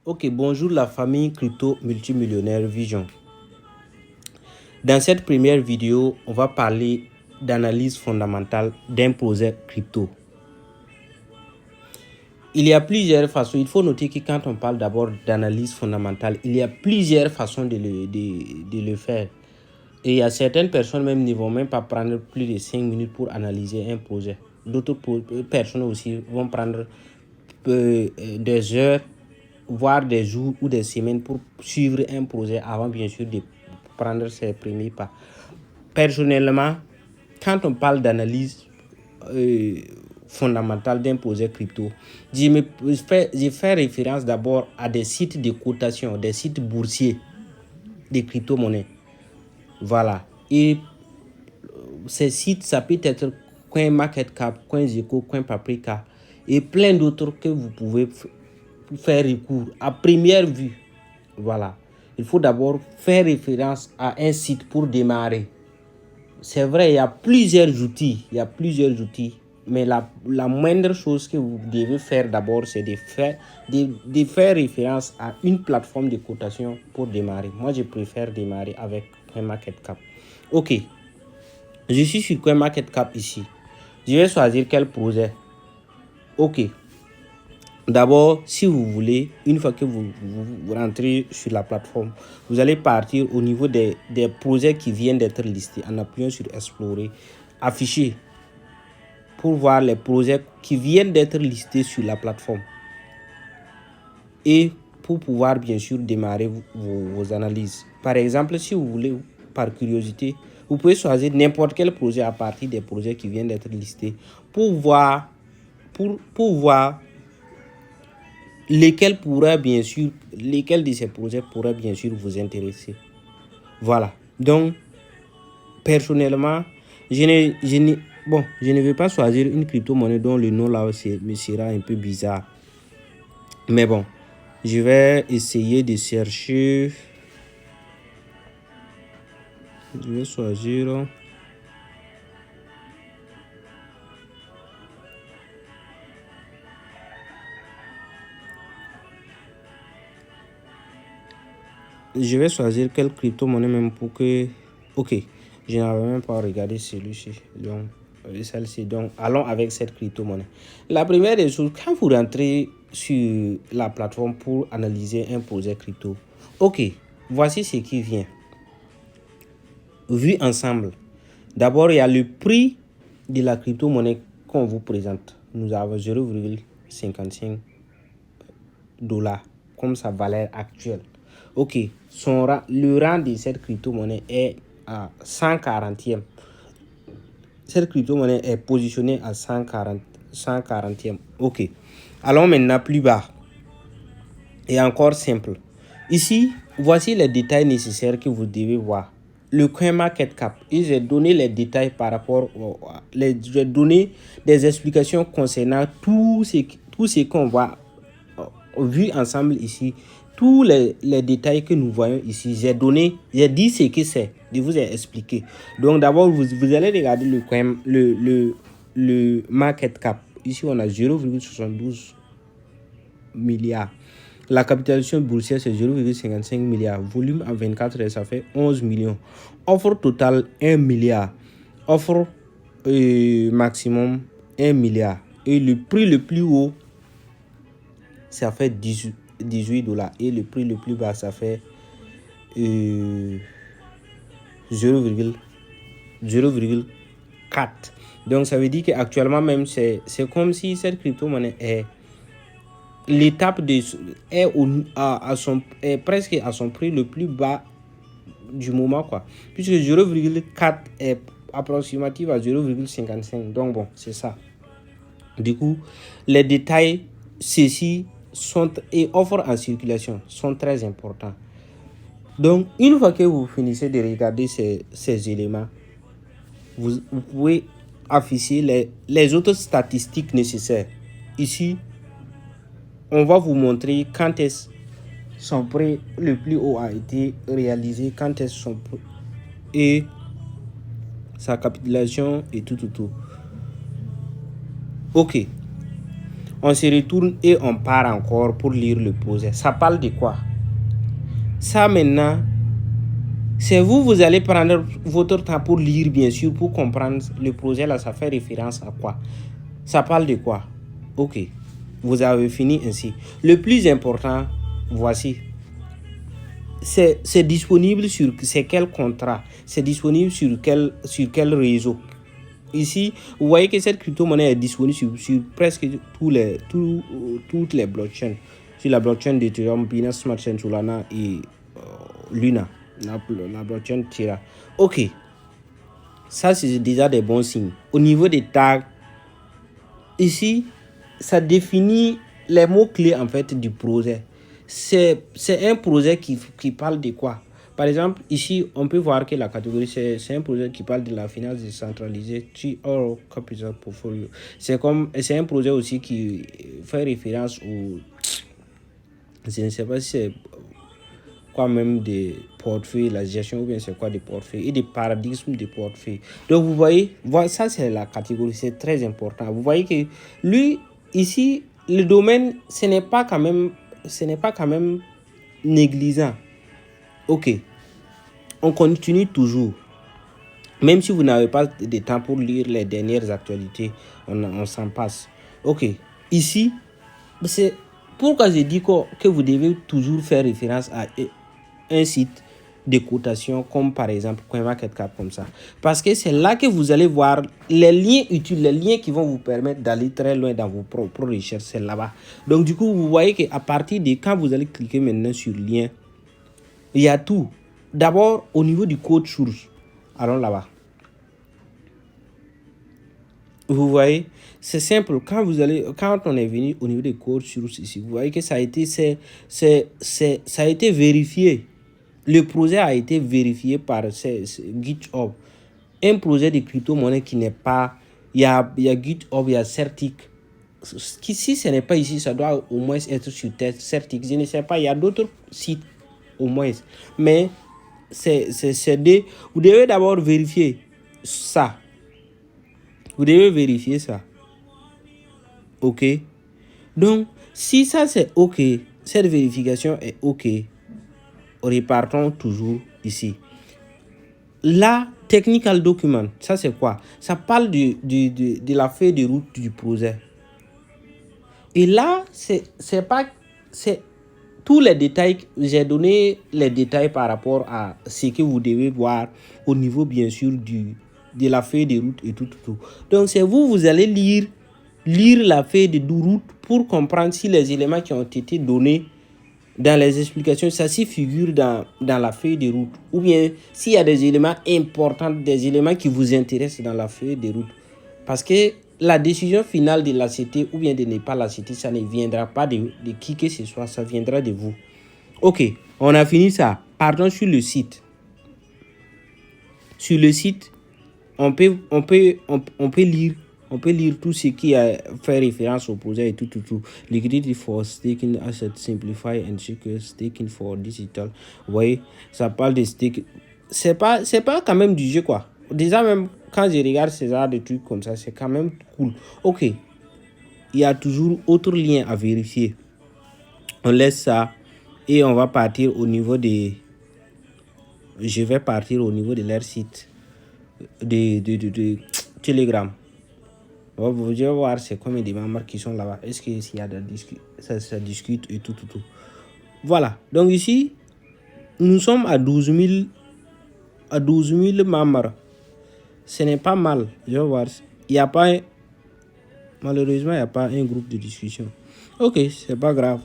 Ok, bonjour la famille crypto multimillionnaire Vision. Dans cette première vidéo, on va parler d'analyse fondamentale d'un projet crypto. Il y a plusieurs façons. Il faut noter que quand on parle d'abord d'analyse fondamentale, il y a plusieurs façons de le faire. Et il y a certaines personnes même ne vont même pas prendre plus de 5 minutes pour analyser un projet. D'autres personnes aussi vont prendre des heures, voire des jours ou des semaines pour suivre un projet avant bien sûr de prendre ses premiers pas. Personnellement, quand on parle d'analyse fondamentale d'un projet crypto, je fais référence d'abord à des sites de cotation, des sites boursiers de crypto-monnaies. Voilà. Et ces sites, ça peut être CoinMarketCap, CoinGecko, CoinPaprika et plein d'autres que vous pouvez faire recours à première vue. Voilà. Il faut d'abord faire référence à un site pour démarrer. C'est vrai, il y a plusieurs outils. Mais la moindre chose que vous devez faire d'abord, c'est de faire référence à une plateforme de cotation pour démarrer. Moi, je préfère démarrer avec CoinMarketCap. Ok. Je suis sur CoinMarketCap ici. Je vais choisir quel projet. Ok. D'abord, si vous voulez, une fois que vous rentrez sur la plateforme, vous allez partir au niveau des projets qui viennent d'être listés en appuyant sur Explorer, afficher pour voir les projets qui viennent d'être listés sur la plateforme et pour pouvoir bien sûr démarrer vos analyses. Par exemple, si vous voulez, par curiosité, vous pouvez choisir n'importe quel projet à partir des projets qui viennent d'être listés pour voir lesquels de ces projets pourraient bien sûr vous intéresser. Voilà. Donc, personnellement, je ne vais pas choisir une crypto-monnaie dont le nom là me sera un peu bizarre. Mais bon, je vais essayer de chercher. Je vais choisir. Je vais choisir quelle crypto-monnaie même pour que... Ok, je n'avais même pas regardé celui-ci. Donc, celle-ci. Donc, allons avec cette crypto-monnaie. La première des choses, quand vous rentrez sur la plateforme pour analyser un projet crypto, ok, voici ce qui vient. Vu ensemble. D'abord, il y a le prix de la crypto-monnaie qu'on vous présente. Nous avons 0,55 $ comme sa valeur actuelle. Ok, le rang de cette crypto-monnaie est à 140e. Cette crypto-monnaie est positionnée à 140e. Ok, allons maintenant plus bas. Et encore simple. Ici, voici les détails nécessaires que vous devez voir. Le CoinMarketCap, j'ai donné les détails par rapport j'ai donné des explications concernant tout ce qu'on voit vu ensemble ici. Tous les détails que nous voyons ici, j'ai dit ce que c'est, je vous ai expliqué. Donc d'abord, vous allez regarder le market cap. Ici, on a 0,72 milliards. La capitalisation boursière, c'est 0,55 milliards. Volume en 24 heures, ça fait 11 millions. Offre totale, 1 milliard. Offre maximum, 1 milliard. Et le prix le plus haut, ça fait 18 $. Et le prix le plus bas, ça fait 0,4. Donc, ça veut dire qu'actuellement même, c'est comme si cette crypto-monnaie est l'étape est presque à son prix le plus bas du moment, quoi. Puisque 0,4 est approximatif à 0,55. Donc, bon, c'est ça. Du coup, les détails, ceci sont et offres en circulation sont très importants. Donc, une fois que vous finissez de regarder ces éléments, vous pouvez afficher les autres statistiques nécessaires. Ici, on va vous montrer quand est-ce son prix le plus haut a été réalisé, quand est-ce son prix et sa capitalisation et tout. Ok. On se retourne et on part encore pour lire le projet. Ça parle de quoi? Ça maintenant, c'est vous, vous allez prendre votre temps pour lire, bien sûr, pour comprendre le projet là, ça fait référence à quoi? Ça parle de quoi? Ok, vous avez fini ainsi. Le plus important, voici. C'est disponible sur quel contrat? C'est disponible sur quel réseau? Ici, vous voyez que cette crypto-monnaie est disponible sur presque toutes les blockchains. Sur la blockchain d'Ethereum, Binance Smart Chain, Solana et Luna, la blockchain Terra. Ok, ça c'est déjà des bons signes. Au niveau des tags, ici, ça définit les mots-clés en fait du projet. C'est un projet qui parle de quoi? Par exemple, ici, on peut voir que la catégorie, c'est un projet qui parle de la finance décentralisée, or capital portfolio. C'est un projet aussi qui fait référence au... Je ne sais pas si c'est quoi même des portefeuilles, la gestion ou bien c'est quoi des portefeuilles et des paradigmes de portefeuilles. Donc vous voyez, ça c'est la catégorie, c'est très important. Vous voyez que lui, ici, le domaine, ce n'est pas quand même négligent. Ok, on continue toujours. Même si vous n'avez pas de temps pour lire les dernières actualités, on s'en passe. Ok, ici, c'est pourquoi je dis que vous devez toujours faire référence à un site de cotation comme par exemple CoinMarketCap comme ça. Parce que c'est là que vous allez voir les liens utiles, les liens qui vont vous permettre d'aller très loin dans vos propres recherches, c'est là-bas. Donc du coup, vous voyez qu'à partir de quand vous allez cliquer maintenant sur lien, il y a tout. D'abord, au niveau du code source, allons là-bas. Vous voyez, c'est simple. Quand on est venu au niveau des codes sources ici, vous voyez que ça a été vérifié. Le projet a été vérifié par GitHub. Un projet de crypto-monnaie qui n'est pas... Il y a GitHub, il y a Certic. Si ce n'est pas ici, ça doit au moins être sur Certic. Je ne sais pas, il y a d'autres sites au moins. Mais vous devez d'abord vérifier ça. Vous devez vérifier ça. Ok. Donc, si ça c'est ok, cette vérification est ok, repartons toujours ici. La technical document, ça c'est quoi? Ça parle de la feuille de route du projet. Et là, c'est tous les détails. J'ai donné les détails par rapport à ce que vous devez voir au niveau, bien sûr, de la feuille de route et tout. Donc, c'est vous allez lire la feuille de route pour comprendre si les éléments qui ont été donnés dans les explications, ça s'y figure dans la feuille de route. Ou bien s'il y a des éléments importants, des éléments qui vous intéressent dans la feuille de route. Parce que la décision finale de l'accepter ou bien de ne pas l'accepter, ça ne viendra pas de qui que ce soit, ça viendra de vous. Ok, on a fini ça. Partons sur le site. Sur le site, on peut lire. On peut lire tout ce qui a fait référence au projet et tout. Liquidity for staking, asset simplify and secure staking for digital. Vous voyez, ça parle de staking. C'est pas quand même du jeu, quoi. Déjà, même quand je regarde ces genres de trucs comme ça, c'est quand même cool. Ok, il y a toujours autre lien à vérifier. On laisse ça et on va partir au niveau des... Je vais partir au niveau de leur site de Telegram. Vous allez voir c'est combien de membres qui sont là-bas. Est-ce qu'il y a ça discute et tout. Voilà. Donc ici, nous sommes à 12 000 membres. Ce n'est pas mal. Je vais voir. Malheureusement, il n'y a pas un groupe de discussion. Ok, c'est pas grave.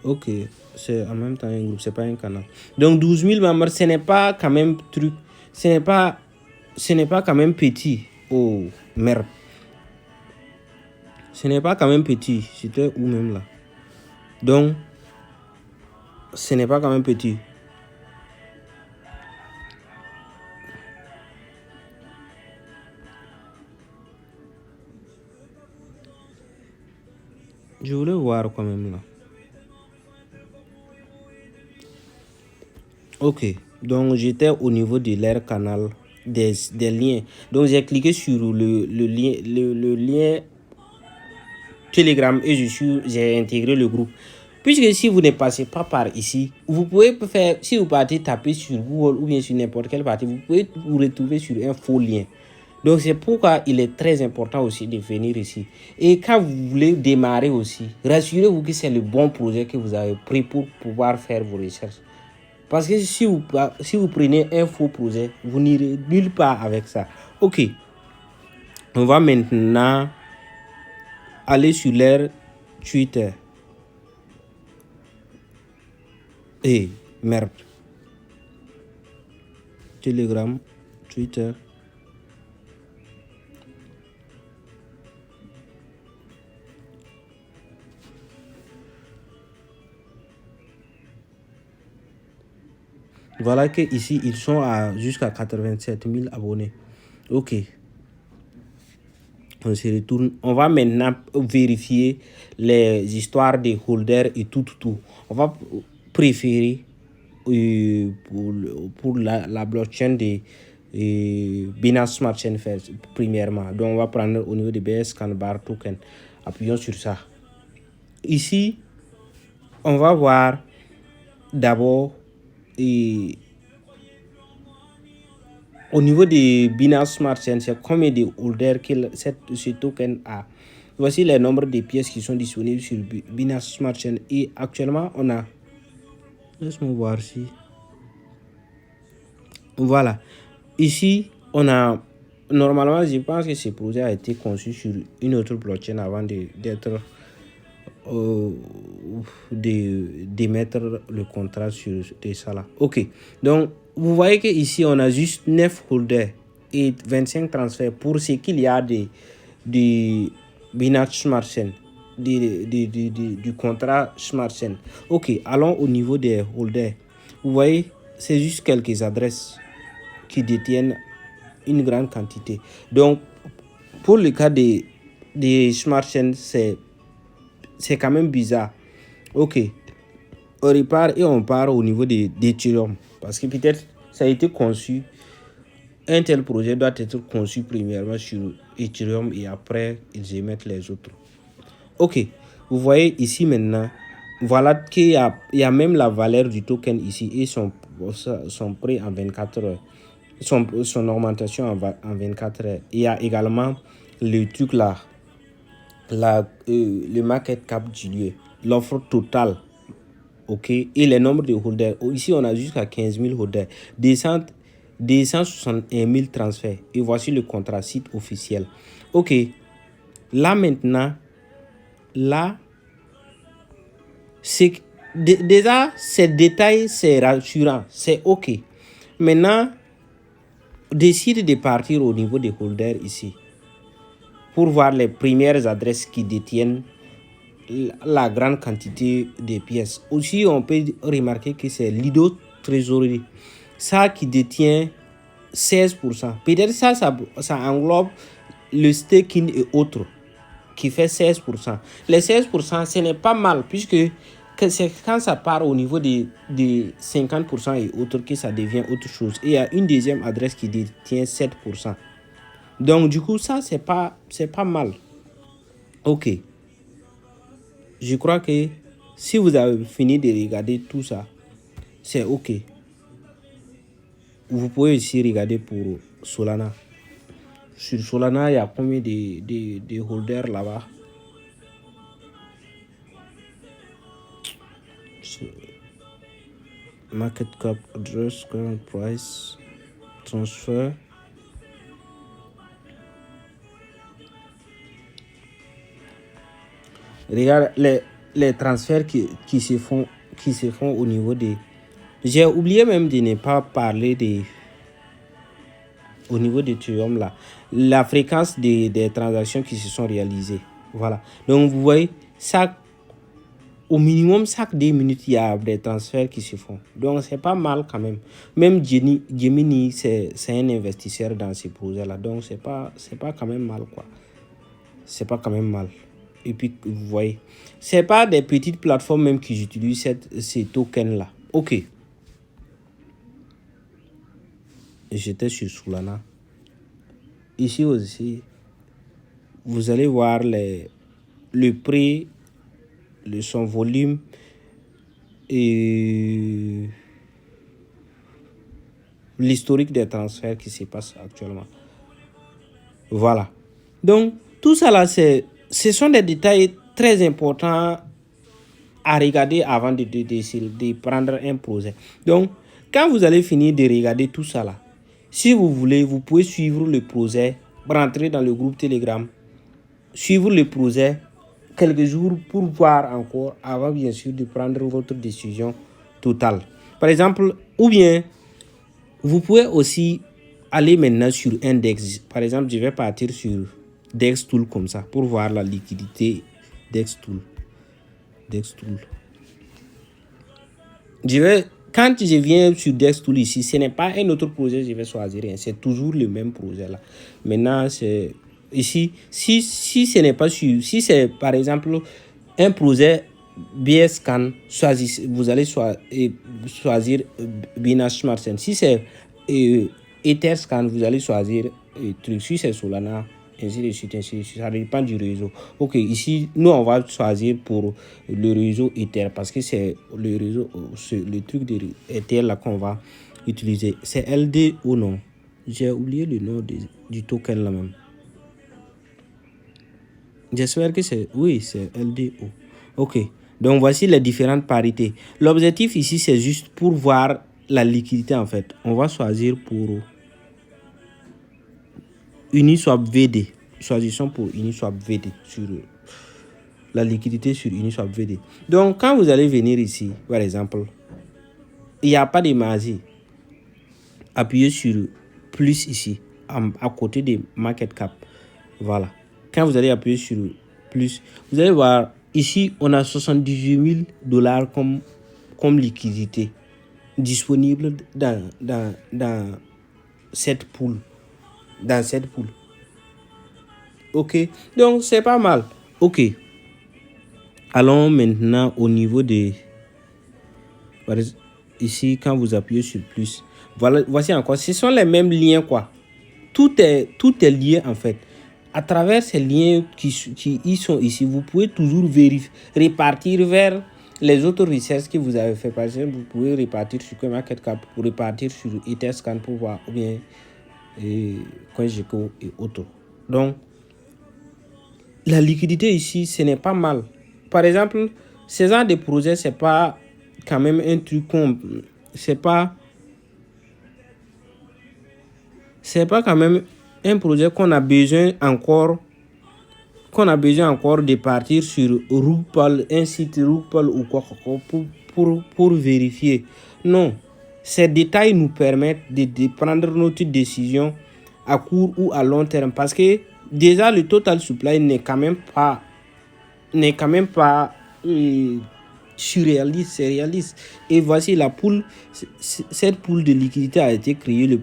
Ok, c'est en même temps un groupe, c'est pas un canal. Donc 12 000 membres, ce n'est pas quand même truc. Ce n'est pas quand même petit. Oh, merde. Ce n'est pas quand même petit. C'était où même là. Donc, ce n'est pas quand même petit. Je voulais voir quand même là. Ok, donc j'étais au niveau de leur canal des liens. Donc, j'ai cliqué sur le lien Telegram et j'ai intégré le groupe. Puisque si vous ne passez pas par ici, vous pouvez faire, si vous partez taper sur Google ou bien sur n'importe quelle partie, vous pouvez vous retrouver sur un faux lien. Donc c'est pourquoi il est très important aussi de venir ici. Et quand vous voulez démarrer aussi, rassurez-vous que c'est le bon projet que vous avez pris pour pouvoir faire vos recherches. Parce que si vous prenez un faux projet, vous n'irez nulle part avec ça. Ok, on va maintenant aller sur leur Twitter. Merde. Telegram, Twitter. Voilà que ici ils sont à jusqu'à 87 000 abonnés. Ok. On se retourne. On va maintenant vérifier les histoires des holders et tout. On va préférer pour la blockchain de Binance Smart Chain first, premièrement. Donc on va prendre au niveau de BS Canbar Token. Appuyons sur ça. Ici, on va voir d'abord au niveau de Binance Smart Chain, c'est combien de holders que ce token a. Voici les nombres de pièces qui sont disponibles sur Binance Smart Chain. Et actuellement, on a... Laisse-moi voir ici. Voilà. Ici, on a... Normalement, je pense que ce projet a été conçu sur une autre blockchain avant d'être... d'émettre le contrat sur ça là. Ok. Donc, vous voyez que ici on a juste 9 holders et 25 transferts pour ce qu'il y a de Binance Smart Chain, du contrat Smart Chain. Ok, allons au niveau des holders. Vous voyez, c'est juste quelques adresses qui détiennent une grande quantité. Donc, pour le cas des Smart Chain, c'est quand même bizarre. Ok, on repart et on part au niveau d'Ethereum. Parce que peut-être ça a été conçu, un tel projet doit être conçu premièrement sur Ethereum et après ils émettent les autres. Ok, vous voyez ici maintenant, voilà qu'il y a même la valeur du token ici et son prix en 24 heures. Son augmentation en 24 heures. Il y a également le truc là, le market cap du lieu, l'offre totale, ok, et les nombres de holders. Ici, on a jusqu'à 15 000 holders, 261 000 transferts. Et voici le contrat site officiel. Ok, là maintenant, là, c'est déjà ces détails, c'est rassurant, c'est ok. Maintenant, décide de partir au niveau des holders ici pour voir les premières adresses qui détiennent la grande quantité de pièces. Aussi, on peut remarquer que c'est Lido Trésorerie, ça qui détient 16%. Peut-être ça englobe le staking et autres, qui fait 16%. Les 16%, ce n'est pas mal, puisque c'est quand ça part au niveau de 50% et autres que ça devient autre chose. Et il y a une deuxième adresse qui détient 7%. Donc, du coup, ça, c'est pas mal. Ok. Je crois que si vous avez fini de regarder tout ça, c'est ok. Vous pouvez aussi regarder pour Solana. Sur Solana, il y a combien de holders là-bas? Market cap, address, current price, transfer. Regarde les transferts qui se font au niveau des... J'ai oublié même de ne pas parler au niveau de Ethereum là, la fréquence des transactions qui se sont réalisées. Voilà. Donc vous voyez, ça, au minimum chaque 2 minutes, il y a des transferts qui se font. Donc c'est pas mal quand même. Même Gemini, c'est un investisseur dans ces projets-là. Donc c'est pas quand même mal quoi. C'est pas quand même mal. Et puis vous voyez, c'est pas des petites plateformes même qui utilisent ces tokens là. Ok. j'étais sur Solana. Ici aussi, vous allez voir le prix, son volume et l'historique des transferts qui se passent actuellement. Voilà. Donc, tout ça là, ce sont des détails très importants à regarder avant de prendre un projet. Donc, quand vous allez finir de regarder tout ça là, si vous voulez, vous pouvez suivre le projet, rentrer dans le groupe Telegram, suivre le projet quelques jours pour voir encore avant bien sûr de prendre votre décision totale. Par exemple, ou bien vous pouvez aussi aller maintenant sur Index. Par exemple, je vais partir sur DexTool comme ça pour voir la liquidité DexTool. Quand je viens sur DexTool ici, ce n'est pas un autre projet que je vais choisir. C'est toujours le même projet là. Maintenant, c'est ici, si ce n'est pas sur, si c'est par exemple un projet BSCAN, vous allez choisir Binance Smart Chain. Si c'est Etherscan, vous allez choisir truc. Si c'est Solana, ainsi de suite, ça dépend du réseau. Ok, ici, nous, on va choisir pour le réseau Ether parce que c'est le réseau, le truc de Ether là qu'on va utiliser. C'est LD ou non? J'ai oublié le nom du token là même. J'espère que c'est... Oui, c'est LDO. Ok, donc voici les différentes parités. L'objectif ici, c'est juste pour voir la liquidité en fait. On va choisir pour Uniswap VD. Choisissons pour Uniswap VD sur la liquidité sur Uniswap VD. Donc, quand vous allez venir ici, par exemple, il n'y a pas de marge. Appuyez sur plus ici, à côté de market cap. Voilà. Quand vous allez appuyer sur plus, vous allez voir ici, on a 78 000 $ comme liquidité disponible dans cette pool. Ok, donc c'est pas mal. Ok, allons maintenant au niveau de ici. Quand vous appuyez sur plus, voilà, voici encore, ce sont les mêmes liens quoi. Tout est lié en fait. À travers ces liens qui y sont ici, vous pouvez toujours répartir vers les autres recherches que vous avez fait. Par exemple, vous pouvez répartir sur CoinMarketCap, pour répartir sur Etherscan pour voir, ou bien CoinGecko et autres. Donc, la liquidité ici, ce n'est pas mal. Par exemple, ce genre de projet, c'est pas quand même un truc c'est pas quand même un projet qu'on a besoin encore de partir sur Rugpal, un site Rugpal ou quoi pour vérifier. Non, ces détails nous permettent de prendre notre décision à court ou à long terme parce que déjà le total supply n'est quand même pas surréaliste, c'est réaliste. Et voici la poule. Cette poule de liquidité a été créée le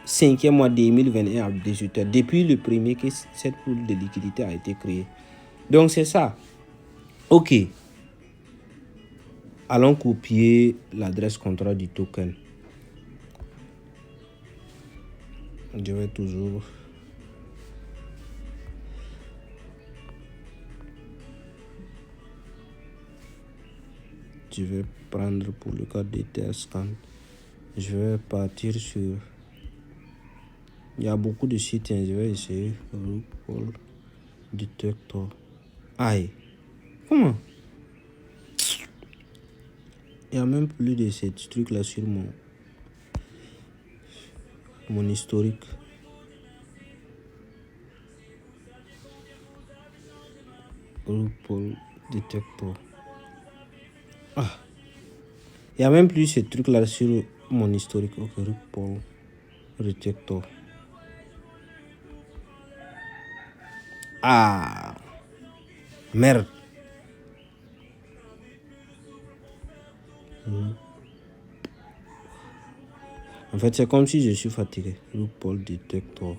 5e mois 2021 à 18h. Depuis le premier que cette poule de liquidité a été créée. Donc c'est ça. Ok. Allons copier l'adresse contrat du token. Je vais toujours... Je vais prendre pour le cas d'Etherscan. Je vais partir sur... Il y a beaucoup de sites, je vais essayer. Rugpal Detector. Aïe. Comment? Il n'y a même plus de ces trucs là sur mon historique. Rugpal Detector. Ah. Il n'y a même plus ce truc là sur mon historique. Ok, Rugpal Detector. Ah. Merde. En fait, c'est comme si je suis fatigué. Rugpal Detector.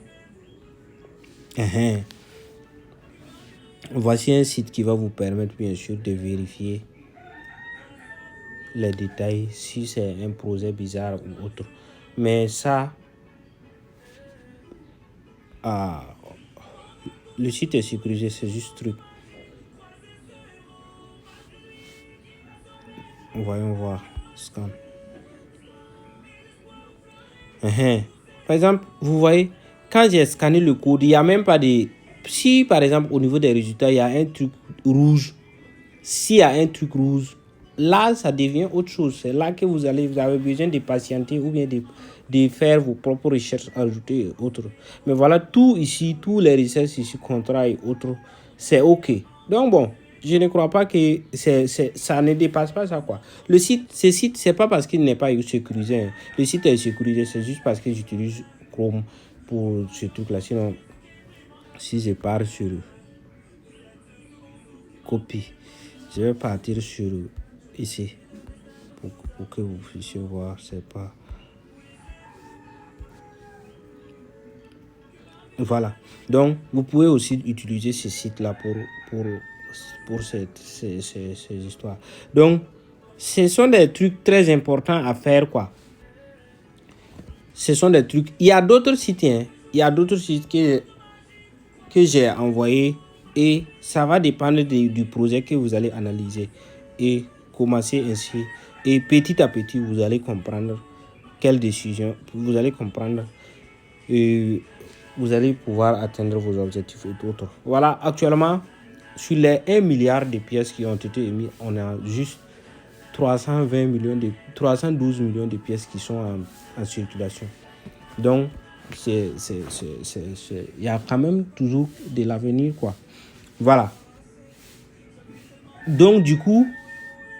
Voici un site qui va vous permettre bien sûr de vérifier les détails si c'est un projet bizarre ou autre. Mais ça, le site est sécurisé, c'est juste truc. Voyons voir. Scan. Par exemple, vous voyez, quand j'ai scanné le code, il n'y a même pas de... Si, par exemple, au niveau des résultats, il y a un truc rouge, s'il y a un truc rouge, là, ça devient autre chose. C'est là que vous avez besoin de patienter ou bien de faire vos propres recherches, ajouter et autres. Mais voilà, tout ici, tous les recherches ici, contrats et autres, c'est OK. Donc bon, je ne crois pas que ça ne dépasse pas ça, quoi. Le site, ce site, c'est pas parce qu'il n'est pas sécurisé. Hein. Le site est sécurisé, c'est juste parce que j'utilise Chrome pour ce truc-là. Sinon, si je pars sur copie, je vais partir sur ici pour que vous puissiez voir. C'est pas... Voilà. Donc, vous pouvez aussi utiliser ce site-là pour ces histoires. Donc, ce sont des trucs très importants à faire, quoi. Ce sont des trucs... Il y a d'autres sites, hein. Il y a d'autres sites que j'ai envoyés et ça va dépendre du projet que vous allez analyser et commencer ainsi. Et petit à petit, vous allez comprendre quelle décision, vous allez comprendre et vous allez pouvoir atteindre vos objectifs et d'autres. Voilà, actuellement, sur les 1 milliard de pièces qui ont été émises, on a juste 312 millions de pièces qui sont en circulation. Donc, il y a quand même toujours de l'avenir, quoi. Voilà. Donc, du coup,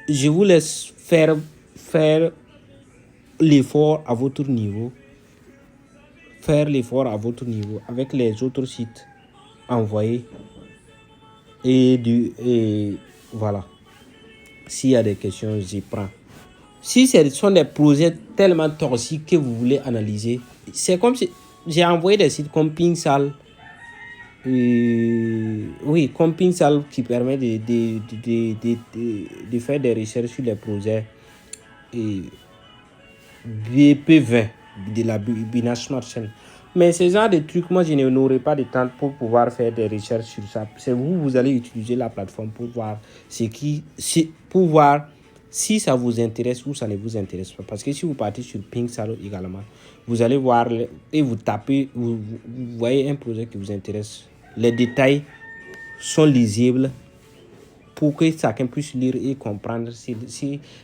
je vous laisse faire l'effort à votre niveau. Faire l'effort à votre niveau avec les autres sites envoyés. Et voilà. S'il y a des questions, j'y prends. Si ce sont des projets tellement toxiques que vous voulez analyser, c'est comme si j'ai envoyé des sites comme Pinsal. Oui, comme Pinsal qui permet de faire des recherches sur les projets BP20 de la Binance Smart Chain. Mais ce genre de trucs, moi, je n'aurai pas de temps pour pouvoir faire des recherches sur ça. C'est vous allez utiliser la plateforme pour voir pour voir si ça vous intéresse ou ça ne vous intéresse pas. Parce que si vous partez sur Pinsal également, vous allez voir et vous tapez, vous voyez un projet qui vous intéresse. Les détails sont lisibles pour que chacun puisse lire et comprendre si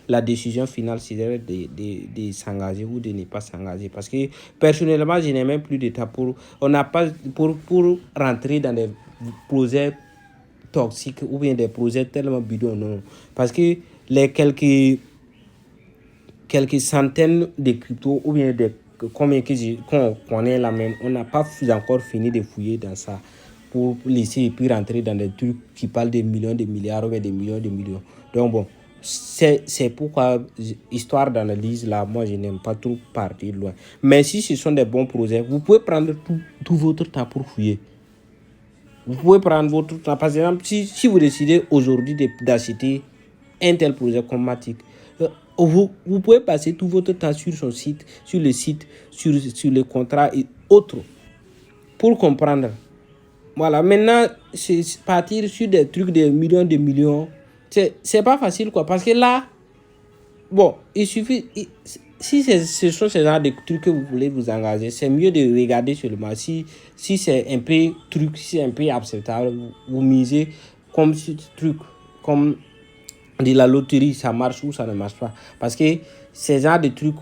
la décision finale serait de s'engager ou de ne pas s'engager. Parce que personnellement, je n'ai même plus de temps pour rentrer dans des projets toxiques ou bien des projets tellement bidons. Non. Parce que les quelques centaines de cryptos ou bien combien qu'on connaît là même, on n'a pas encore fini de fouiller dans ça pour laisser et puis rentrer dans des trucs qui parlent de millions, de milliards ou des millions de millions. Donc bon, c'est pourquoi, histoire d'analyse là, moi je n'aime pas trop partir loin. Mais si ce sont des bons projets, vous pouvez prendre tout votre temps pour fouiller. Vous pouvez prendre votre temps. Par exemple, si vous décidez aujourd'hui d'acheter un tel projet comme Matic, vous pouvez passer tout votre temps sur son site, sur le site, sur les contrats et autres pour comprendre. Voilà, maintenant, c'est partir sur des trucs de millions, c'est pas facile, quoi. Parce que là, bon, il suffit, si ce sont ces genre de trucs que vous voulez vous engager, c'est mieux de regarder seulement. Si c'est un peu truc, si c'est un peu acceptable, vous misez comme ce truc, comme de la loterie, ça marche ou ça ne marche pas. Parce que ces genre de trucs,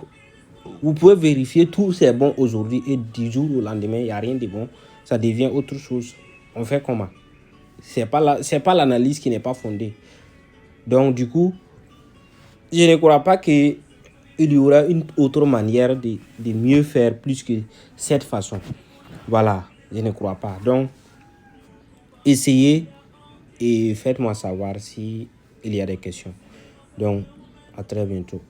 vous pouvez vérifier tout c'est bon aujourd'hui et du jour au lendemain, il n'y a rien de bon. Ça devient autre chose. On fait comment? C'est pas l'analyse qui n'est pas fondée. Donc, du coup, je ne crois pas qu'il y aura une autre manière de mieux faire plus que cette façon. Voilà, je ne crois pas. Donc, essayez et faites-moi savoir s'il y a des questions. Donc, à très bientôt.